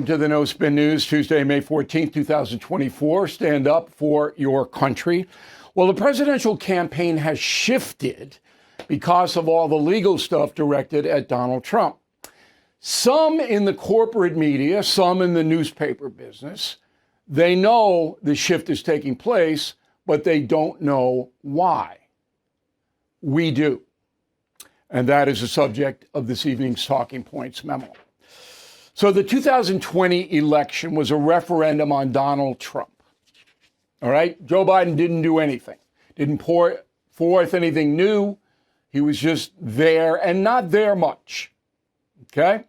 welcome to the No Spin News, Tuesday, May 14th, 2024. Stand up for your country. Well, the presidential campaign has shifted because of all the legal stuff directed at Donald Trump. Some in the corporate media, some in the newspaper business, they know the shift is taking place, but they don't know why. We do. And that is the subject of this evening's Talking Points memo. So the 2020 election was a referendum on Donald Trump. All right? Joe Biden didn't do anything, didn't pour forth anything new. He was just there and not there much. Okay?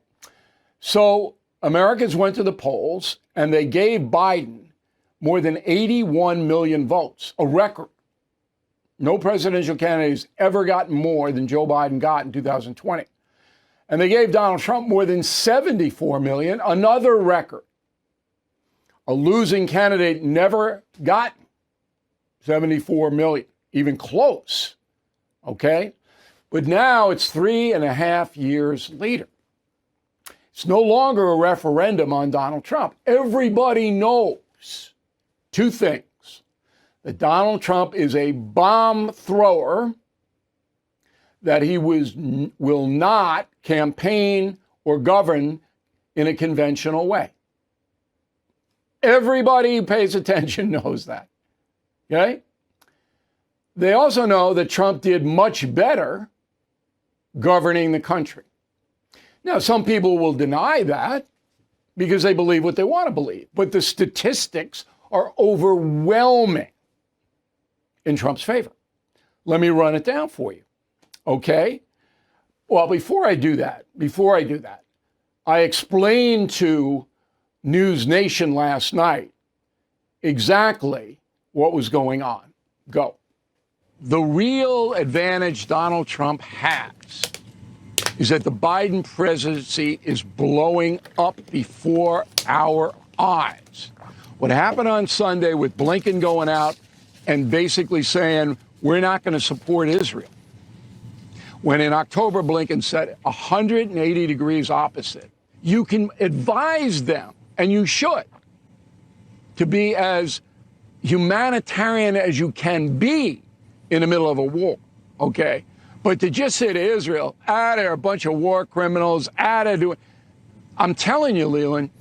So Americans went to the polls and they gave Biden more than 81 million votes, a record. No presidential candidate has ever gotten more than Joe Biden got in 2020. And they gave Donald Trump more than 74 million, another record. A losing candidate never got 74 million, even close. Okay? But now it's 3.5 years later. It's no longer a referendum on Donald Trump. Everybody knows two things: that Donald Trump is a bomb thrower, that he will not campaign or govern in a conventional way. Everybody who pays attention knows that. Okay? They also know that Trump did much better governing the country. Now, some people will deny that because they believe what they want to believe, but the statistics are overwhelming in Trump's favor. Let me run it down for you. Okay? Well, before I do that, I explained to News Nation last night exactly what was going on. Go. The real advantage Donald Trump has is that the Biden presidency is blowing up before our eyes. What happened on Sunday with Blinken going out and basically saying, we're not going to support Israel, when in October Blinken said 180 degrees opposite. You can advise them, and you should, to be as humanitarian as you can be in the middle of a war, okay? But to just say to Israel, they're a bunch of war criminals, I'm telling you, Leland,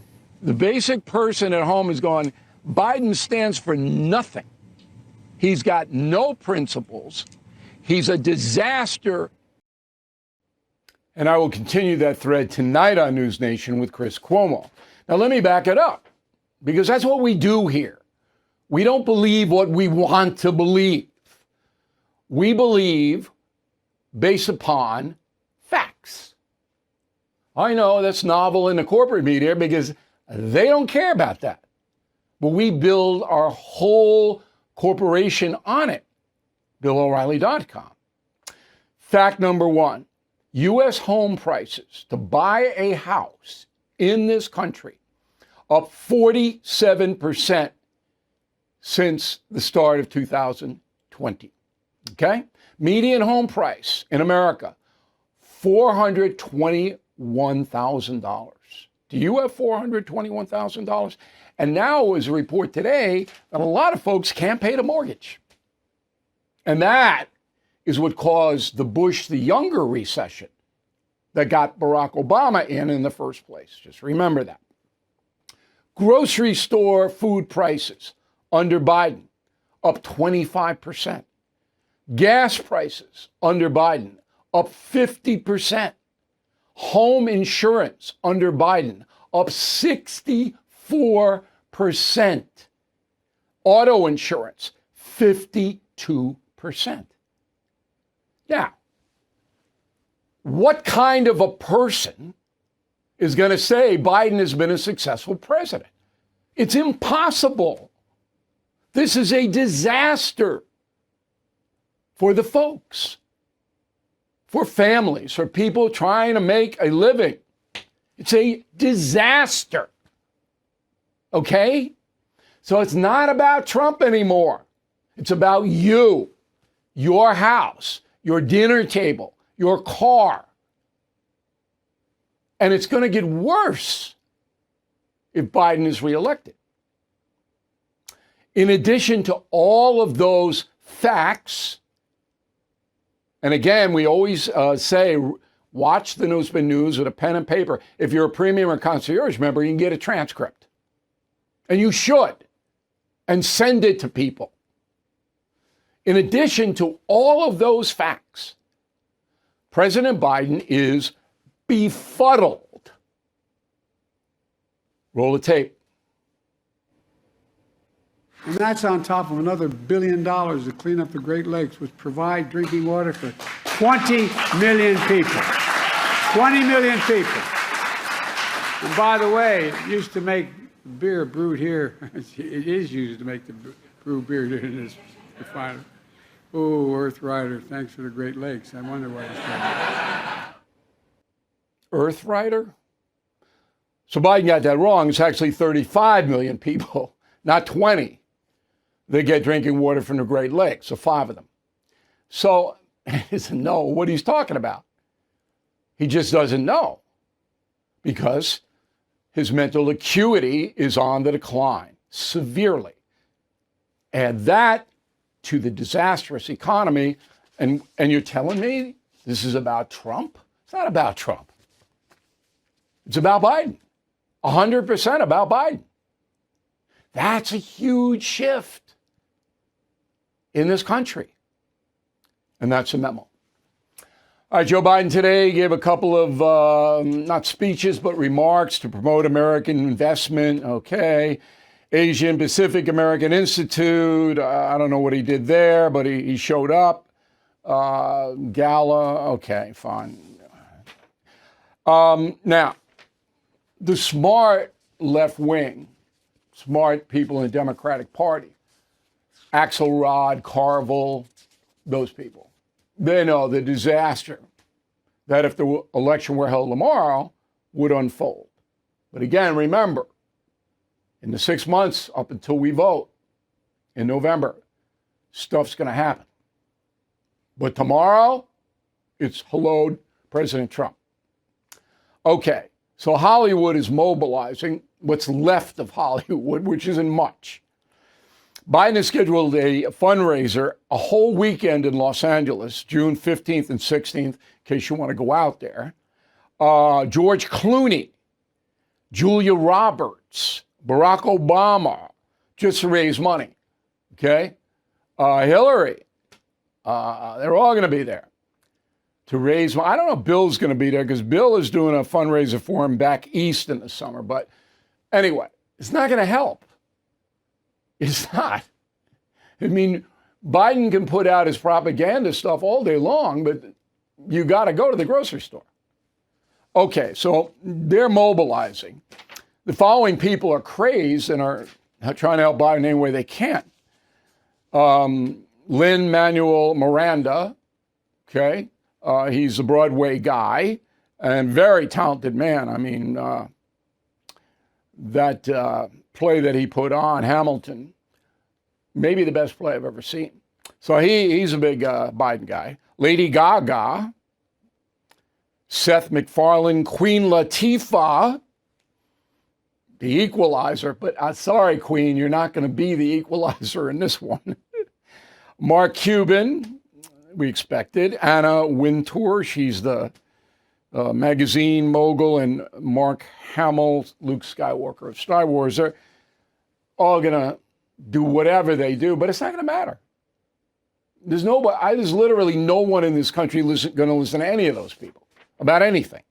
the basic person at home is going, Biden stands for nothing. He's got no principles. He's a disaster. And I will continue that thread tonight on News Nation with Chris Cuomo. Now, let me back it up, because that's what we do here. We don't believe what we want to believe. We believe based upon facts. I know that's novel in the corporate media because they don't care about that. But we build our whole corporation on it. BillO'Reilly.com. Fact number one, U.S. home prices to buy a house in this country up 47% since the start of 2020. Okay? Median home price in America, $421,000. Do you have $421,000? And now was a report today that a lot of folks can't pay the mortgage. And that is what caused the Bush the Younger recession that got Barack Obama in the first place. Just remember that. Grocery store food prices under Biden up 25%. Gas prices under Biden up 50%. Home insurance under Biden up 64%. Auto insurance 52%. Now, what kind of a person is going to say Biden has been a successful president? It's impossible. This is a disaster for the folks, for families, for people trying to make a living. It's a disaster. Okay? So it's not about Trump anymore. It's about you, your house, your dinner table, your car. And it's going to get worse. if Biden is reelected. In addition to all of those facts, and again, we always say, watch the Newsman News with a pen and paper. If you're a premium or concierge member, you can get a transcript. And you should. And send it to people. In addition to all of those facts, President Biden is befuddled. Roll the tape. And that's on top of another $1 billion to clean up the Great Lakes, which provide drinking water for 20 million people. 20 million people. And by the way, it used to make beer brewed here. It is used to make the brew beer in this refinery. Oh, Earth Rider, thanks for the Great Lakes. I wonder why he's talking. Earth Rider? So Biden got that wrong. It's actually 35 million people, not 20. They get drinking water from the Great Lakes, so 5 of them. So he doesn't know what he's talking about. He just doesn't know because his mental acuity is on the decline severely. Add that to the disastrous economy, and you're telling me this is about Trump? It's not about Trump. It's about Biden. 100% about Biden. That's a huge shift in this country. And that's a memo. All right, Joe Biden today gave a couple of, not speeches, but remarks to promote American investment. Okay. Asian Pacific American Institute. I don't know what he did there, but he showed up. Gala. Okay, fine. Now, the smart left wing, smart people in the Democratic Party, Axelrod, Carville, those people, they know the disaster that if the election were held tomorrow would unfold. But again, remember, in the 6 months up until we vote in November, stuff's going to happen. But tomorrow, it's hello, President Trump. Okay, so Hollywood is mobilizing what's left of Hollywood, which isn't much. Biden has scheduled a fundraiser a whole weekend in Los Angeles, June 15th and 16th, in case you want to go out there. George Clooney, Julia Roberts, Barack Obama, just to raise money, okay? Hillary, they're all going to be there to raise money. I don't know if Bill's going to be there because Bill is doing a fundraiser for him back east in the summer. But anyway, it's not going to help. It's not. I mean, Biden can put out his propaganda stuff all day long, but you got to go to the grocery store. Okay, so they're mobilizing. The following people are crazed and are trying to help Biden any way they can. Lin-Manuel Miranda, okay, he's a Broadway guy and very talented man. I mean, that play that he put on, Hamilton, maybe the best play I've ever seen. So he's a big Biden guy. Lady Gaga, Seth MacFarlane, Queen Latifah, the equalizer, but sorry, Queen, you're not going to be the equalizer in this one. Mark Cuban, we expected. Anna Wintour, she's the magazine mogul, and Mark Hamill, Luke Skywalker of Star Wars. They're all going to do whatever they do, but it's not going to matter. There's literally no one in this country going to listen to any of those people about anything.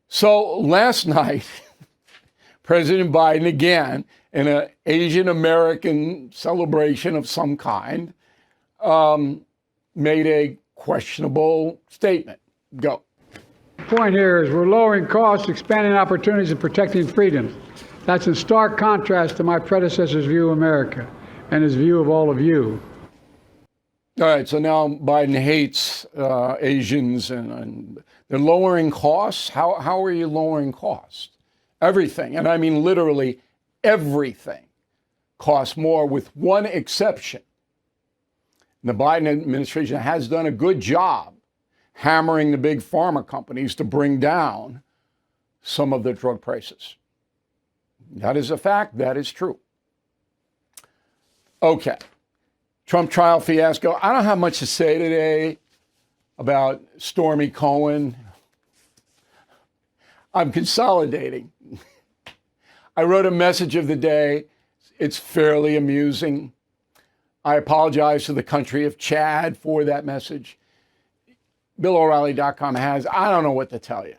So last night, President Biden, again, in an Asian American celebration of some kind, made a questionable statement. Go. The point here is we're lowering costs, expanding opportunities, and protecting freedoms. That's in stark contrast to my predecessor's view of America and his view of all of you. All right, so now Biden hates Asians and they're lowering costs. How are you lowering costs? Everything, and I mean literally everything, costs more with one exception. The Biden administration has done a good job hammering the big pharma companies to bring down some of the drug prices. That is a fact. That is true. Okay. Trump trial fiasco. I don't have much to say today about Stormy Cohen. I'm consolidating. I wrote a message of the day. It's fairly amusing. I apologize to the country of Chad for that message. BillO'Reilly.com has, I don't know what to tell you.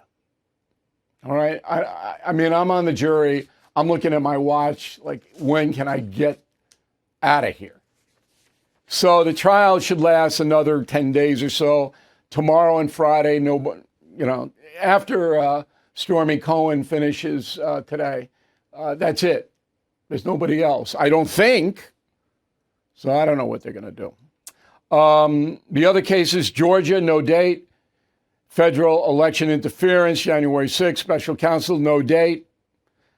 All right. I mean, I'm on the jury. I'm looking at my watch, like, when can I get out of here? So the trial should last another 10 days or so. Tomorrow and Friday, after Stormy Cohen finishes today, that's it. There's nobody else, I don't think. So I don't know what they're going to do. The other cases, Georgia, no date. Federal election interference, January 6th. Special counsel, no date.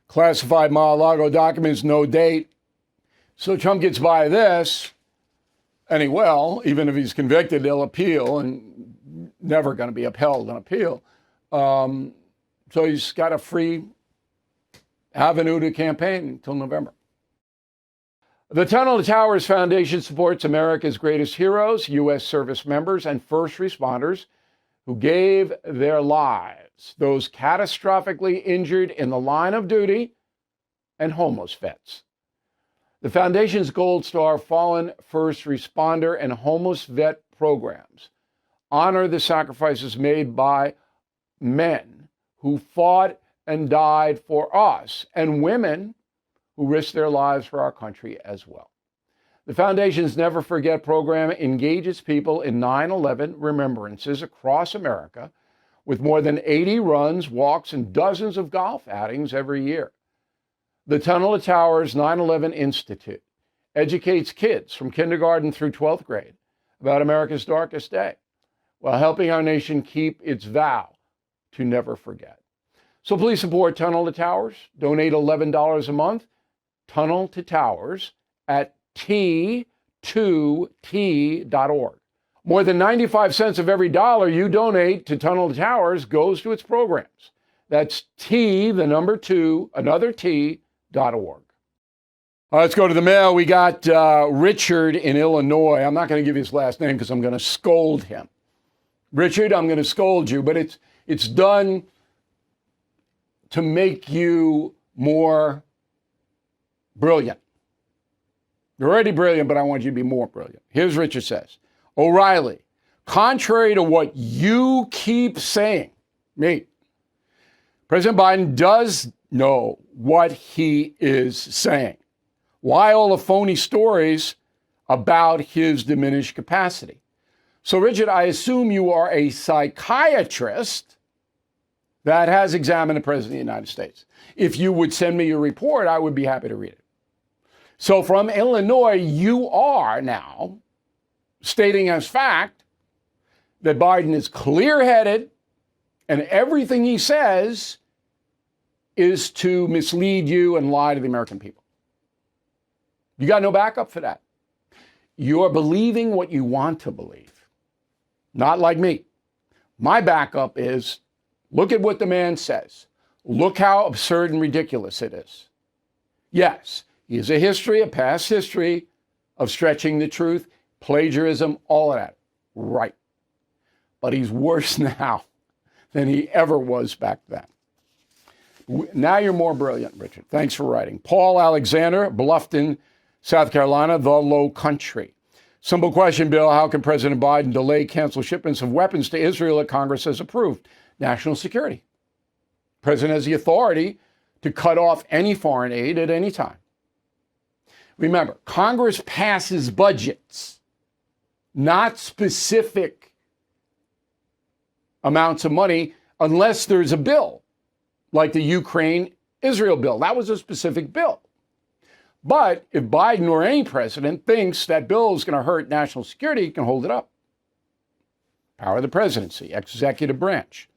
Classified Mar-a-Lago documents, no date. So Trump gets by this, and he will, even if he's convicted, he'll appeal, and never going to be upheld on appeal. So he's got a free avenue to campaign until November. The Tunnel to Towers Foundation supports America's greatest heroes, U.S. service members, and first responders who gave their lives, those catastrophically injured in the line of duty, and homeless vets. The foundation's Gold Star Fallen First Responder and Homeless Vet programs honor the sacrifices made by men who fought and died for us, and women who risked their lives for our country as well. The Foundation's Never Forget program engages people in 9/11 remembrances across America with more than 80 runs, walks, and dozens of golf outings every year. The Tunnel to Towers 9/11 Institute educates kids from kindergarten through 12th grade about America's darkest day, while helping our nation keep its vow to never forget. So please support Tunnel to Towers. Donate $11 a month. Tunnel to Towers at T2T.org. More than 95 cents of every dollar you donate to Tunnel to Towers goes to its programs. That's T, the number 2, another T.org. Let's go to the mail. We got Richard in Illinois. I'm not going to give you his last name because I'm going to scold him. Richard, I'm going to scold you, but it's done to make you more brilliant. You're already brilliant, but I want you to be more brilliant. Here's Richard says, O'Reilly, contrary to what you keep saying, President Biden does know what he is saying. Why all the phony stories about his diminished capacity? So, Richard, I assume you are a psychiatrist that has examined the President of the United States. If you would send me your report, I would be happy to read it. So from Illinois, you are now stating as fact that Biden is clear-headed and everything he says is to mislead you and lie to the American people. You got no backup for that. You're believing what you want to believe. Not like me. My backup is, look at what the man says. Look how absurd and ridiculous it is. Yes, he has a past history of stretching the truth, plagiarism, all of that. Right. But he's worse now than he ever was back then. Now you're more brilliant, Richard. Thanks for writing. Paul Alexander, Bluffton, South Carolina, the Low Country. Simple question, Bill. How can President Biden delay, cancel shipments of weapons to Israel that Congress has approved? National security. The president has the authority to cut off any foreign aid at any time. Remember, Congress passes budgets, not specific amounts of money, unless there's a bill, like the Ukraine-Israel bill. That was a specific bill. But if Biden or any president thinks that bill is going to hurt national security, he can hold it up. Power of the presidency, executive branch.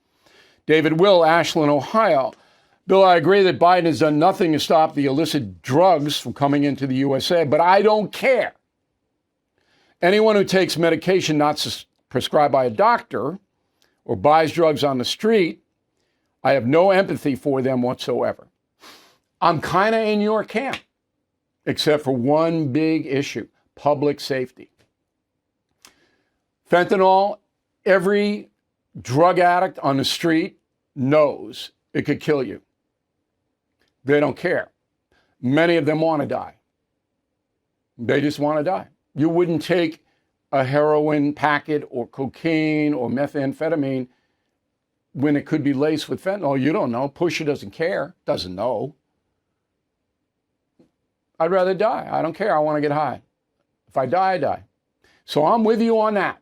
David Will, Ashland, Ohio. Bill, I agree that Biden has done nothing to stop the illicit drugs from coming into the USA, but I don't care. Anyone who takes medication not prescribed by a doctor or buys drugs on the street, I have no empathy for them whatsoever. I'm kind of in your camp, except for one big issue: public safety. Fentanyl, every drug addict on the street knows it could kill you. They don't care. Many of them want to die. They just want to die. You wouldn't take a heroin packet or cocaine or methamphetamine when it could be laced with fentanyl. You don't know. Pusher doesn't care, doesn't know. I'd rather die. I don't care. I want to get high. If I die, I die. So I'm with you on that.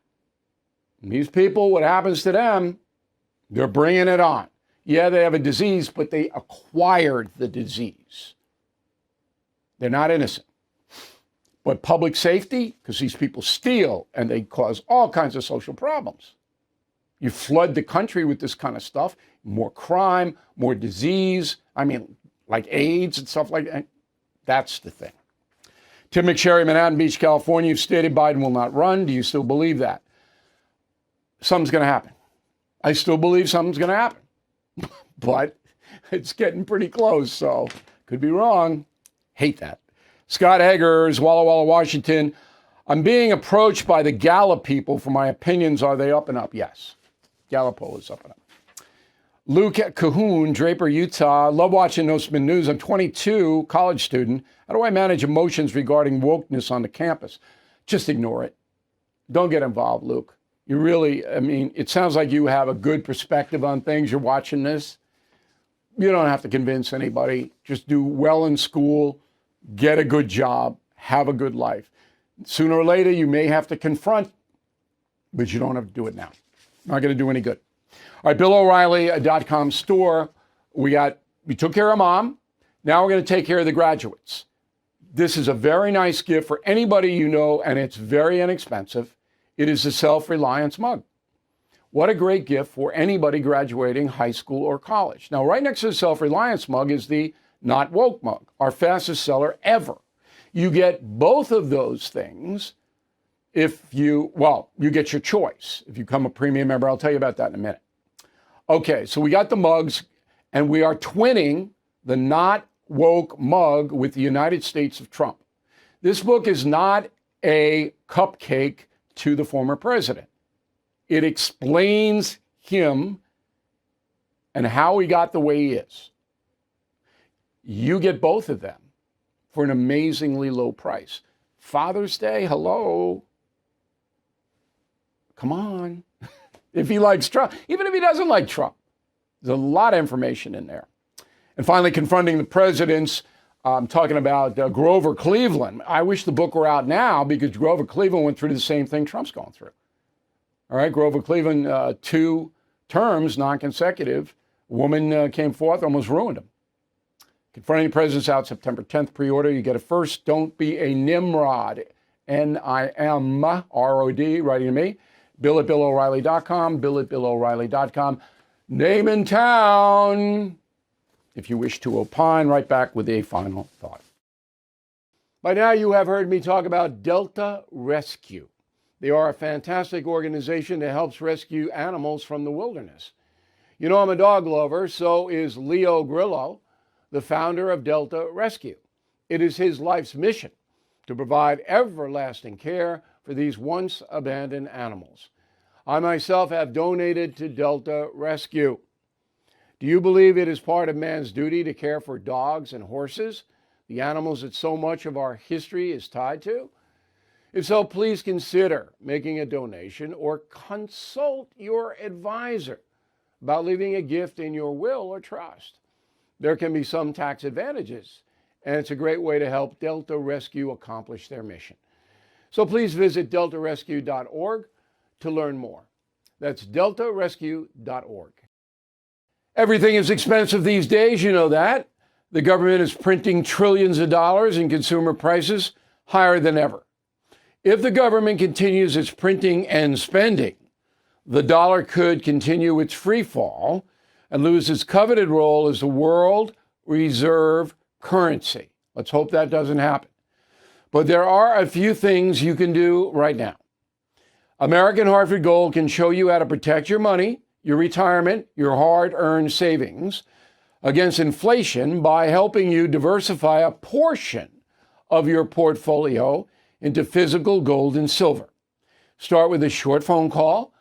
And these people, what happens to them, they're bringing it on. Yeah, they have a disease, but they acquired the disease. They're not innocent. But public safety, because these people steal and they cause all kinds of social problems. You flood the country with this kind of stuff, more crime, more disease. I mean, like AIDS and stuff like that. That's the thing. Tim McSherry, Manhattan Beach, California. You've stated Biden will not run. Do you still believe that? Something's going to happen. I still believe something's going to happen. But it's getting pretty close, so could be wrong. Hate that. Scott Eggers, Walla Walla, Washington. I'm being approached by the Gallup people for my opinions. Are they up and up? Yes. Gallup poll is up and up. Luke Cahoon, Draper, Utah. Love watching No Spin News. I'm 22, college student. How do I manage emotions regarding wokeness on the campus? Just ignore it. Don't get involved, Luke. You really, I mean, it sounds like you have a good perspective on things. You're watching this. You don't have to convince anybody. Just do well in school, get a good job, have a good life. Sooner or later, you may have to confront, but you don't have to do it now. Not going to do any good. All right, BillO'Reilly.com store. We took care of mom. Now we're going to take care of the graduates. This is a very nice gift for anybody you know, and it's very inexpensive. It is a self-reliance mug. What a great gift for anybody graduating high school or college. Now, right next to the self-reliance mug is the Not Woke mug, our fastest seller ever. You get both of those things if you get your choice. If you become a premium member, I'll tell you about that in a minute. Okay, so we got the mugs, and we are twinning the Not Woke mug with the United States of Trump. This book is not a cupcake to the former president. It explains him and how he got the way he is. You get both of them for an amazingly low price. Father's Day, hello. Come on. If he likes Trump, even if he doesn't like Trump, there's a lot of information in there. And finally, Confronting the Presidents. I'm talking about Grover Cleveland. I wish the book were out now because Grover Cleveland went through the same thing Trump's going through. All right, Grover Cleveland, 2 terms, non-consecutive. Woman came forth, almost ruined him. Confronting the President's out September 10th. Pre-order. You get it first. Don't be a Nimrod. N-I-M-R-O-D, writing to me. Bill at BillO'Reilly.com. Bill at BillO'Reilly.com. Name in town. If you wish to opine, right back with a final thought. By now, you have heard me talk about Delta Rescue. They are a fantastic organization that helps rescue animals from the wilderness. You know, I'm a dog lover, so is Leo Grillo, the founder of Delta Rescue. It is his life's mission to provide everlasting care for these once abandoned animals. I myself have donated to Delta Rescue. Do you believe it is part of man's duty to care for dogs and horses, the animals that so much of our history is tied to? If so, please consider making a donation or consult your advisor about leaving a gift in your will or trust. There can be some tax advantages, and it's a great way to help Delta Rescue accomplish their mission. So please visit deltarescue.org to learn more. That's deltarescue.org. Everything is expensive these days, you know that. The government is printing trillions of dollars and consumer prices higher than ever. If the government continues its printing and spending, the dollar could continue its free fall and lose its coveted role as the world reserve currency. Let's hope that doesn't happen. But there are a few things you can do right now. American Hartford Gold can show you how to protect your money, your retirement, your hard-earned savings. against inflation by helping you diversify a portion of your portfolio into physical gold and silver. Start with a short phone call,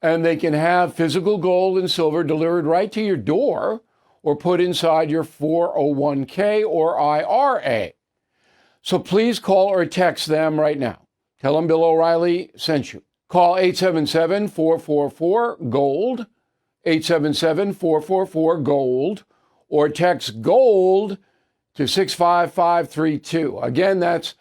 and they can have physical gold and silver delivered right to your door or put inside your 401k or IRA. So please call or text them right now. Tell them Bill O'Reilly sent you. Call 877-444-GOLD, 877-444-GOLD, or text GOLD to 65532. Again, that's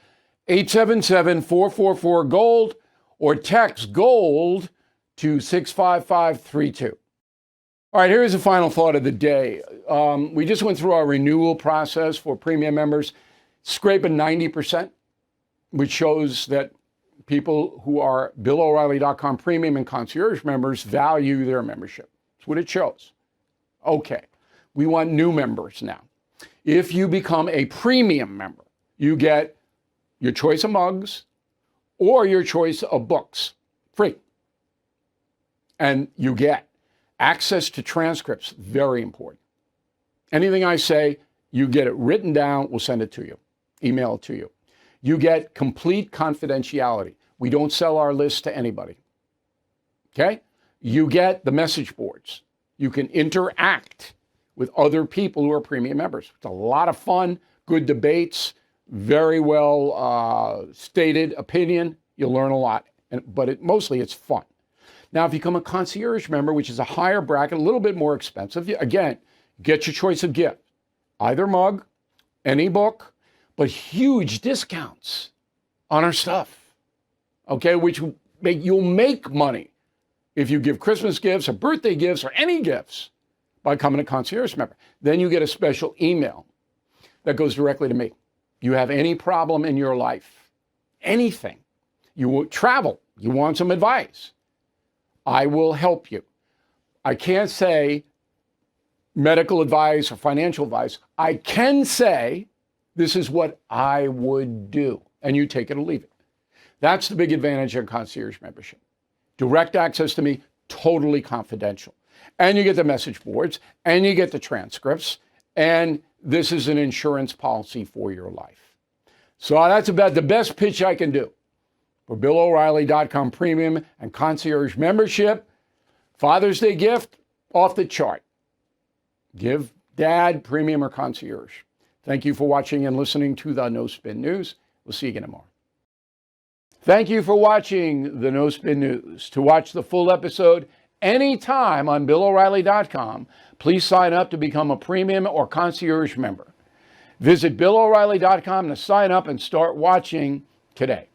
877-444-GOLD, or text GOLD to 65532. All right, here's the final thought of the day. We just went through our renewal process for premium members, scraping 90%, which shows that people who are BillO'Reilly.com premium and concierge members value their membership. That's what it shows. Okay, we want new members now. If you become a premium member, you get your choice of mugs or your choice of books free. And you get access to transcripts, very important. Anything I say, you get it written down, we'll send it to you, email it to you. You get complete confidentiality. We don't sell our list to anybody. Okay? You get the message boards. You can interact with other people who are premium members. It's a lot of fun, good debates, very well stated opinion. You'll learn a lot, but mostly it's fun. Now, if you become a concierge member, which is a higher bracket, a little bit more expensive, again, get your choice of gift. Either mug, any book, but huge discounts on our stuff. Okay, which you'll make money if you give Christmas gifts or birthday gifts or any gifts by becoming a concierge member. Then you get a special email that goes directly to me. You have any problem in your life, anything, you will travel, you want some advice, I will help you. I can't say medical advice or financial advice. I can say this is what I would do, and you take it or leave it. That's the big advantage of concierge membership. Direct access to me, totally confidential. And you get the message boards, and you get the transcripts, and this is an insurance policy for your life. So that's about the best pitch I can do for BillO'Reilly.com premium and concierge membership. Father's Day gift, off the chart. Give dad premium or concierge. Thank you for watching and listening to the No Spin News. We'll see you again tomorrow. Thank you for watching the No Spin News. To watch the full episode anytime on BillO'Reilly.com, please sign up to become a premium or concierge member. Visit BillO'Reilly.com to sign up and start watching today.